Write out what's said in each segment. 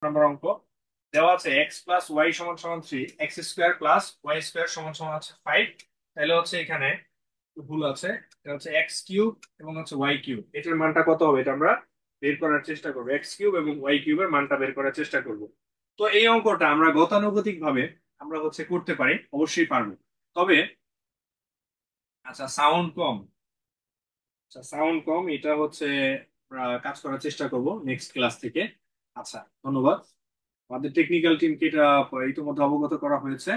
নম্বর অঙ্ক দেওয়া আছে এক্স প্লাস ওয়াই সমান সমান 3, x square plus y square সমান সমান আছে 5। তাহলে হচ্ছে এখানে একটু ভুল আছে। এটা হচ্ছে এক্স কিউব এবং হচ্ছে ওয়াই কিউব, এটার মানটা কত হবে এটা আমরা বের করার চেষ্টা করবো। এক্স কিউব এবং ওয়াই কিউবের মানটা বের করার চেষ্টা করব। তো এই অঙ্কটা আমরা গতানুগতিক ভাবে আমরা হচ্ছে করতে পারি, অবশ্যই পারবো। তবে আচ্ছা সাউন্ড কম, এটা হচ্ছে আমরা কাজ করার চেষ্টা করব নেক্সট ক্লাস থেকে। আচ্ছা, ধন্যবাদ। আমাদের টেকনিক্যাল টিমকে এটা ইতিমধ্যে অবগত করা হয়েছে।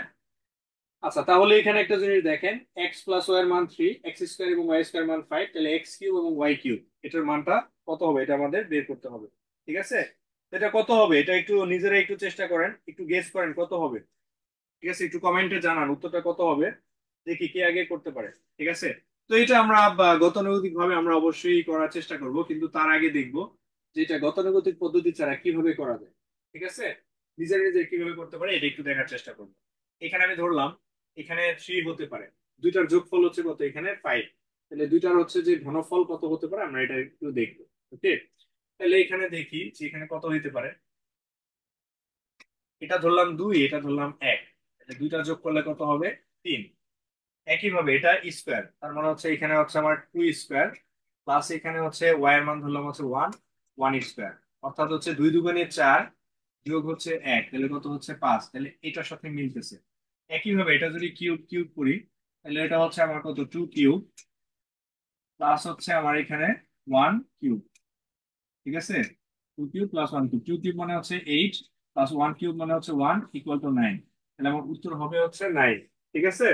আচ্ছা, তাহলে এখানে একটা জিনিস দেখেন, এক্স প্লাস ওয়াই এর মান 3, এক্স স্কোয়ার এবং ওয়াই স্কোয়ার মান 5, তাহলে এক্স কিউব এবং ওয়াই কিউব এটার মানটা কত হবে এটা আমাদের বের করতে হবে। ঠিক আছে, তো এটা কত হবে এটা একটু নিজেরা একটু চেষ্টা করেন, একটু গেস করেন কত হবে। ঠিক আছে, একটু কমেন্টে জানান উত্তরটা কত হবে, দেখি কে আগে করতে পারে। ঠিক আছে, তো এটা আমরা গতানুগতিক ভাবে আমরা অবশ্যই করার চেষ্টা করব, কিন্তু তার আগে দেখব যে এটা গতানুগতিক পদ্ধতি ছাড়া কিভাবে করা যায়। ঠিক আছে, নিজের নিজের কিভাবে করতে পারে এটা একটু দেখার চেষ্টা করব। এখানে আমি ধরলাম এখানে 3 হতে পারে, দুইটার যোগফল হচ্ছে কত এখানে 5, তাহলে দুইটার হচ্ছে যে ঘনফল কত হতে পারে আমরা এটা একটু দেখবো। ওকে, তাহলে এখানে দেখি যে এখানে কত হতে পারে। এটা ধরলাম 2, এটা ধরলাম 1, তাহলে দুইটা যোগ করলে কত হবে 3। একইভাবে এটা স্কোয়ার, তার মানে হচ্ছে এখানে হচ্ছে আমার 2 স্কোয়ার প্লাস এখানে হচ্ছে ওয়াই এর মান ধরলাম হচ্ছে 1, 1 স্কোয়ার, অর্থাৎ হচ্ছে 2 দুগুণে 4 যোগ হচ্ছে 1, তাহলে কত হচ্ছে 5, তাহলে এটার সাথে মিলতেছে। একইভাবে এটা যদি কিউব কিউব করি তাহলে এটা হচ্ছে আমার কত 2 কিউব প্লাস হচ্ছে আমার এখানে 1 কিউব। ঠিক আছে, 2 কিউব প্লাস 1 কিউব, 2 কিউব মানে হচ্ছে 8 প্লাস 1 কিউব মানে হচ্ছে 1 ইকুয়াল টু 9, তাহলে আমার উত্তর হবে হচ্ছে 9। ঠিক আছে,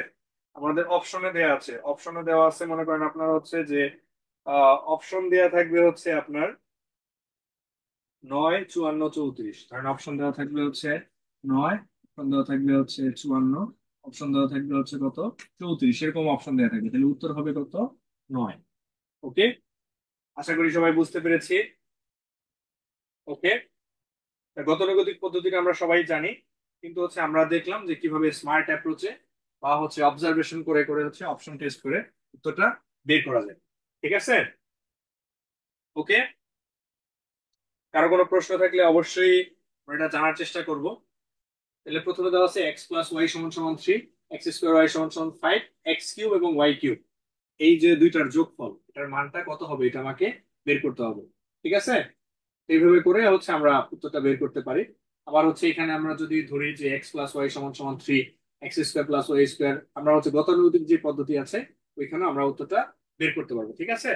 আমাদের অপশনে দেওয়া আছে, অপশনে দেওয়া আছে মনে করেন আপনার হচ্ছে যে অপশন দেওয়া থাকবে হচ্ছে আপনার 9, 54, 34, কারণ অপশন দেওয়া থাকবে হচ্ছে 9, অপশন দেওয়া থাকবে হচ্ছে 54, অপশন দেওয়া থাকবে হচ্ছে কত 34, এরকম অপশন দেওয়া থাকবে, তাহলে উত্তর হবে কত 9। ওকে, আশা করি সবাই বুঝতে পেরেছি। ওকে, গতানুগতিক পদ্ধতিটা আমরা সবাই জানি, কিন্তু হচ্ছে আমরা দেখলাম যে কিভাবে স্মার্ট অ্যাপ্রোচে বা হচ্ছে অবজারভেশন করে করে হচ্ছে অপশন টেস্ট করে উত্তরটা বের করা যায়। ঠিক আছে, ওকে, কারো কোনো প্রশ্ন থাকলে অবশ্যই আমরা এটা জানার চেষ্টা করব। তাহলে প্রথমে দেওয়া আছে এক্স প্লাস ওয়াই সমান সমান 3, এক্স স্কোয়ার ওয়াই সমান সমান 5, এক্স কিউব এবং ওয়াই কিউব, এই যে দুইটার যোগফল এটার মানটা কত হবে এটা আমাকে বের করতে হবে। ঠিক আছে, এইভাবে করে হচ্ছে আমরা উত্তরটা বের করতে পারি। আবার হচ্ছে এখানে আমরা যদি ধরি যে এক্স প্লাস ওয়াই সমান সমান 3, x square plus y square, আমরা হচ্ছে গতানুগতিক যে পদ্ধতি আছে ওইখানে আমরা উত্তরটা বের করতে পারবো। ঠিক আছে,